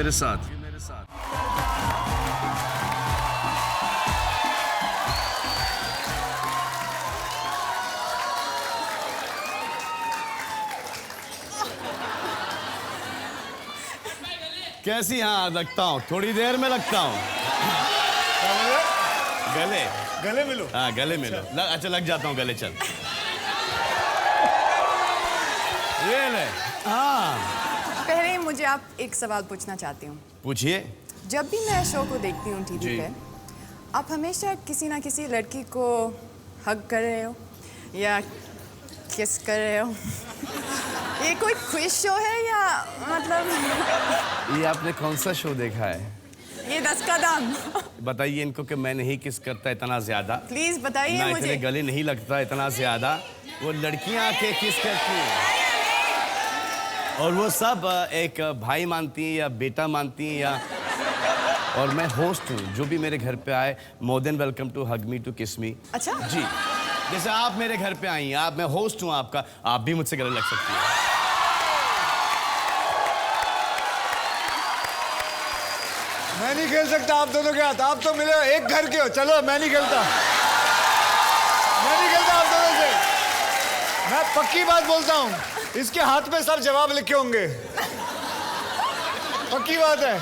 मेरे साथ। कैसी? हाँ लगता हूँ, थोड़ी देर में लगता हूँ। गले गले मिलो। हाँ गले मिलो। अच्छा लग जाता हूँ गले। चल ये ले। हाँ पहले ही मुझे आप एक सवाल पूछना चाहती हूँ। पूछिए। जब भी मैं शो को देखती हूँ टीवी पे, आप हमेशा किसी ना किसी लड़की को हग कर रहे हो या किस कर रहे हो। ये कोई क्विज शो है या मतलब ये आपने कौन सा शो देखा है? ये 10 का दाम। बताइए इनको कि मैं नहीं किस करता इतना ज्यादा। प्लीज बताइए ना मुझे। इतने गले नहीं लगता इतना ज्यादा। वो लड़कियां आके किस करती हैं और वो सब एक भाई मानती हैं या बेटा मानती हैं या। और मैं होस्ट हूँ, जो भी मेरे घर पे आए more than welcome to hug me to kiss me. अच्छा जी, जैसे आप मेरे घर पे आई हैं, आप, मैं होस्ट हूँ आपका, आप भी मुझसे गले लग सकती हैं। मैं नहीं खेल सकता आप दोनों के हाथ, आप तो मिले हो, एक घर के हो। चलो मैं नहीं खेलता, मैं नहीं खेलता आप दोनों से। मैं पक्की बात बोलता हूँ, इसके हाथ में सब जवाब लिखे होंगे, पक्की बात है।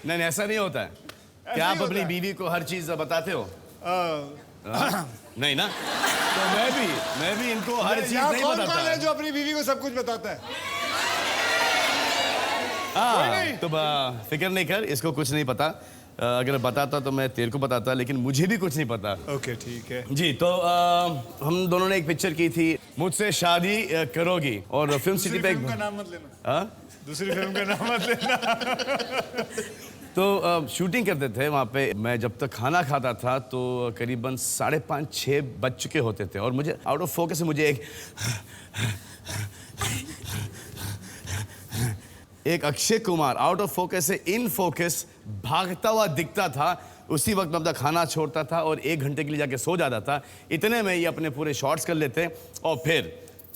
नहीं नहीं ऐसा नहीं होता है। क्या आप अपनी बीवी को हर चीज बताते हो? नहीं ना, तो मैं भी इनको हर चीज नहीं कौन बताता। है जो अपनी बीवी को सब कुछ बताता है? तो फिक्र नहीं कर, इसको कुछ नहीं पता। अगर बताता तो मैं तेरे को बताता, लेकिन मुझे भी कुछ नहीं पता। ओके ठीक है जी। तो हम दोनों ने एक पिक्चर की थी, मुझसे शादी करोगी, और फिल्म सिटी पे फिल्म का नाम मत लेना। दूसरी फिल्म का नाम मत लेना। तो शूटिंग करते थे वहाँ पे। मैं जब तक खाना खाता था तो करीबन 5:30-6 बज चुके होते थे, और मुझे आउट ऑफ फोकस से मुझे एक Akshay Kumar out of focus से इन फोकस भागता हुआ दिखता था। उसी वक्त मैं अपना खाना छोड़ता था और 1 घंटे के लिए जाके सो जाता था। इतने में ये अपने पूरे शॉट्स कर लेते और फिर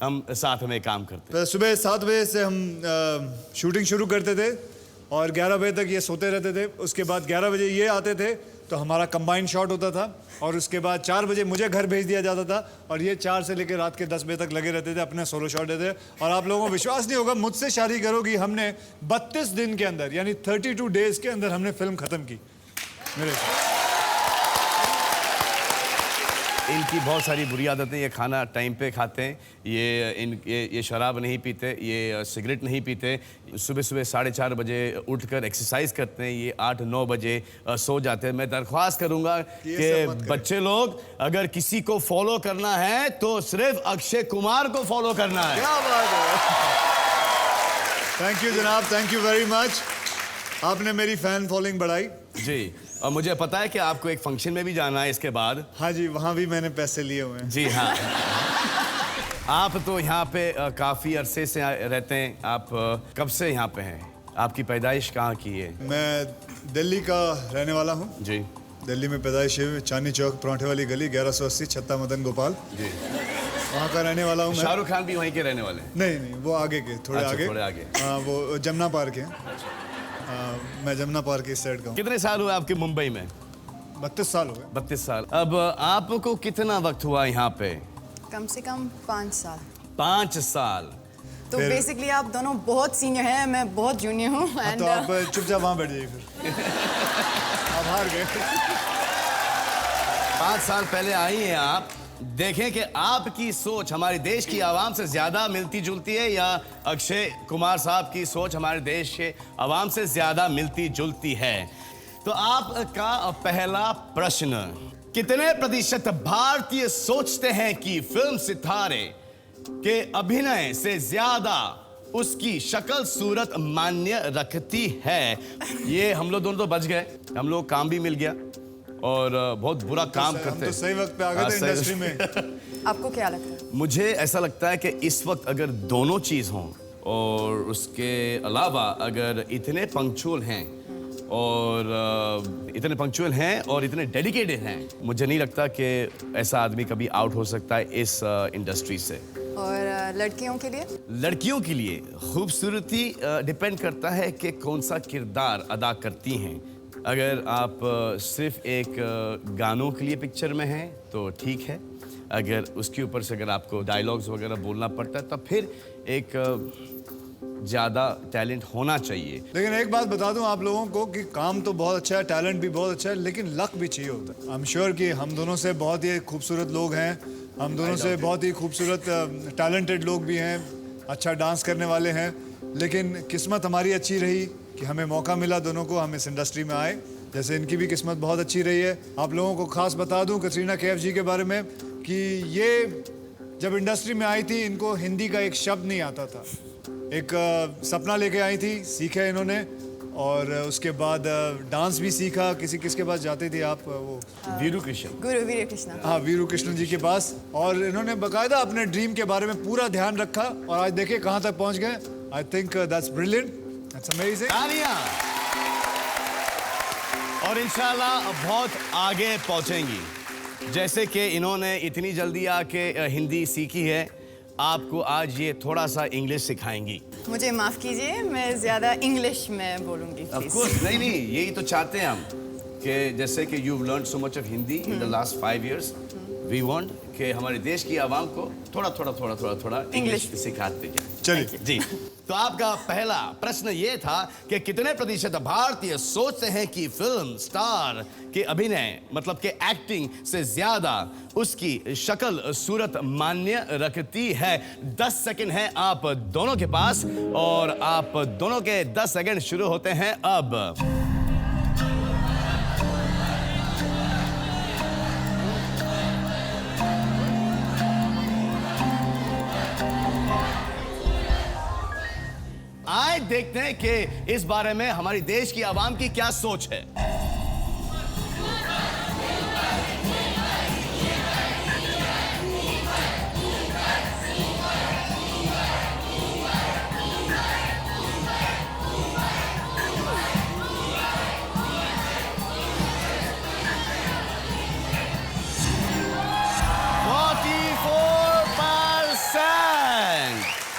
हम साथ में काम करते। सुबह 7 बजे से हम शूटिंग शुरू करते थे और 11 बजे तक ये सोते रहते थे। उसके बाद 11 बजे ये आते थे तो हमारा कंबाइंड शॉट होता था, और उसके बाद 4 बजे मुझे घर भेज दिया जाता था, और ये 4 से लेकर रात के 10 बजे तक लगे रहते थे, अपने सोलो शॉट देते। और आप लोगों को विश्वास नहीं होगा, मुझसे शादी करोगी हमने 32 दिन के अंदर, यानी 32 डेज के अंदर हमने फिल्म खत्म की मेरे। इनकी बहुत सारी बुरी आदतें, ये खाना टाइम पे खाते हैं, ये शराब नहीं पीते, ये सिगरेट नहीं पीते, सुबह सुबह 4:30 बजे उठकर एक्सरसाइज करते हैं, ये 8-9 बजे सो जाते हैं। मैं दरख्वास्त करूंगा कि बच्चे लोग अगर किसी को फॉलो करना है तो सिर्फ अक्षय कुमार को फॉलो करना है। क्या बात है। थैंक यू जनाब, थैंक यू वेरी मच। आपने मेरी फैन फॉलोइंग बढ़ाई। जी, और मुझे पता है कि आपको एक फंक्शन में भी जाना है इसके बाद। हाँ जी, वहाँ भी मैंने पैसे लिए हुए हैं। जी हाँ। आप तो यहाँ पे काफ़ी अरसे से रहते हैं। आप कब से यहाँ पे हैं? आपकी पैदाइश कहाँ की है? मैं दिल्ली का रहने वाला हूँ। जी। दिल्ली में पैदाइश है, चांदनी चौक, पराठे वाली गली, 1180, छत्ता मदन गोपाल। जी। वहाँ का रहने वाला हूँ मैं। शाहरुख खान भी वहीं के रहने वाले? नहीं नहीं, वो आगे के, थोड़े अच्छा, आगे। थोड़े आगे। हाँ, वो जमुना पार्क है। मैं जमुना पार्क के इस साइड का हूँ। कितने साल हुए आपके मुंबई में? 32 साल हो गए। 32 साल। अब आपको कितना वक्त हुआ यहाँ पे? कम से कम 5 साल। 5 साल। तो बेसिकली आप दोनों बहुत सीनियर हैं, मैं बहुत जूनियर हूँ। तो आप चुपचाप वहाँ बैठ जाइए फिर। आप हार गए। 5 साल पहले आई हैं आप। देखें कि आपकी सोच हमारे देश की आवाम से ज्यादा मिलती जुलती है या अक्षय कुमार साहब की सोच हमारे देश के आवाम से ज्यादा मिलती जुलती है। तो आपका पहला प्रश्न, कितने प्रतिशत भारतीय सोचते हैं कि फिल्म सितारे के अभिनय से ज्यादा उसकी शक्ल सूरत मान्य रखती है? ये हम लोग दोनों तो बच गए, हम लोग काम भी मिल गया और बहुत बुरा काम करते हैं। तो सही वक्त पे आ गए थे इंडस्ट्री में। आपको क्या लगता है? मुझे ऐसा लगता है कि इस वक्त अगर दोनों चीज़ हों और उसके अलावा अगर इतने पंक्चुअल हैं और इतने डेडिकेटेड हैं, मुझे नहीं लगता कि ऐसा आदमी कभी आउट हो सकता है इस इंडस्ट्री से। और लड़कियों के लिए? लड़कियों के लिए खूबसूरती डिपेंड करता है कि कौन सा किरदार अदा करती हैं। अगर आप सिर्फ एक गानों के लिए पिक्चर में हैं तो ठीक है। अगर उसके ऊपर से अगर आपको डायलॉग्स वगैरह बोलना पड़ता है तब फिर एक ज़्यादा टैलेंट होना चाहिए। लेकिन एक बात बता दूं आप लोगों को कि काम तो बहुत अच्छा है, टैलेंट भी बहुत अच्छा है, लेकिन लक भी चाहिए होता है। आई एम श्योर कि हम दोनों से बहुत ही खूबसूरत लोग हैं, हम दोनों से बहुत ही खूबसूरत टैलेंटेड लोग भी हैं, अच्छा डांस करने वाले हैं, लेकिन किस्मत हमारी अच्छी रही कि हमें मौका मिला दोनों को, हम इस इंडस्ट्री में आए। जैसे इनकी भी किस्मत बहुत अच्छी रही है। आप लोगों को खास बता दूं कटरीना कैफ जी के बारे में कि ये जब इंडस्ट्री में आई थी इनको हिंदी का एक शब्द नहीं आता था। एक सपना लेके आई थी, सीखा इन्होंने, और उसके बाद डांस भी सीखा। किसके पास जाते थे आप? वो वीरू कृष्ण, गुरु वीरू कृष्ण। हाँ, वीरू कृष्ण जी के पास। और इन्होंने बाकायदा अपने ड्रीम के बारे में पूरा ध्यान रखा और आज देखिए कहाँ तक पहुँच गए। I think that's brilliant, that's amazing. तालियां। और इंशाल्लाह बहुत आगे पहुंचेंगी। जैसे कि इन्होंने इतनी जल्दी आके हिंदी सीखी है, आपको आज ये थोड़ा सा इंग्लिश सिखाएंगी। मुझे माफ़ कीजिए, मैं ज़्यादा इंग्लिश में बोलूँगी। Of course, नहीं, यही तो चाहते हैं हम कि जैसे कि you've learned so much of Hindi in the last 5 years, we want कि हमारे देश की आवाम को थोड़ा इंग्लिश सिखाते जाएं। चलिए जी, तो आपका पहला प्रश्न ये था कि कितने प्रतिशत भारतीय सोचते हैं कि फिल्म स्टार के अभिनय मतलब कि एक्टिंग से ज्यादा उसकी शक्ल सूरत मान्य रखती है। 10 सेकंड है आप दोनों के पास और आप दोनों के 10 सेकंड शुरू होते हैं अब। आए देखते हैं कि इस बारे में हमारी देश की आवाम की क्या सोच है।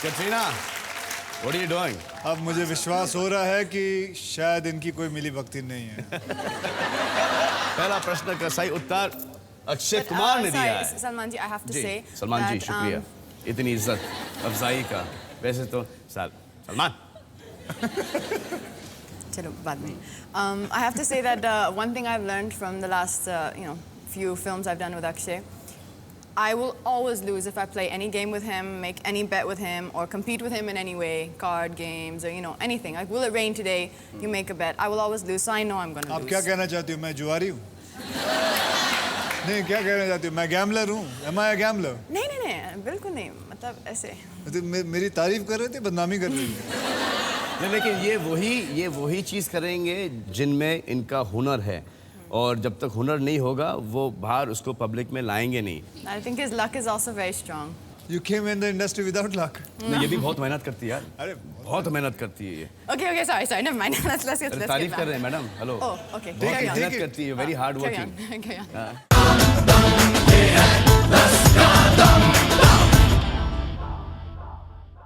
Katrina, what are you doing? अब मुझे विश्वास हो रहा है कि शायद इनकी कोई मिली भगती नहीं है। पहला प्रश्न का सही उत्तर अक्षय कुमार ने दिया है। सलमान जी, I have to ji, say Salman ji that, शुक्रिया इतनी इज्जत अफजाई का। वैसे तो सलमान चलो बाद में। I have to say that one thing I've learned from the last few films I've done with Akshay, I will always lose if I play any game with him, make any bet with him, or compete with him in any way, card games or anything. Like, will it rain today? You make a bet. I will always lose, so I know I'm gonna lose. आप क्या कहना चाहती हो? मैं जुआरी हूँ? नहीं, क्या कहना चाहती हो? मैं गैम्बलर हूँ? Am I a gambler? नहीं, बिल्कुल नहीं। मतलब ऐसे। तो मेरी तारीफ कर रहे थे, बदनामी कर रही थी। नहीं, लेकिन ये वही चीज करेंगे जिनमें इनका हुनर है, और जब तक हुनर नहीं होगा वो बाहर उसको पब्लिक में लाएंगे नहीं। I think his luck is also very strong. You came in the industry without luck. नहीं, ये भी बहुत मेहनत करती है यार। अरे बहुत मेहनत करती है ये। Okay, sorry, never mind. Let's get तारीफ back. कर रहे हैं मैडम। हेलो। Oh, okay. बहुत Carry on. मेहनत करती है, very hard Carry working. on. Carry on.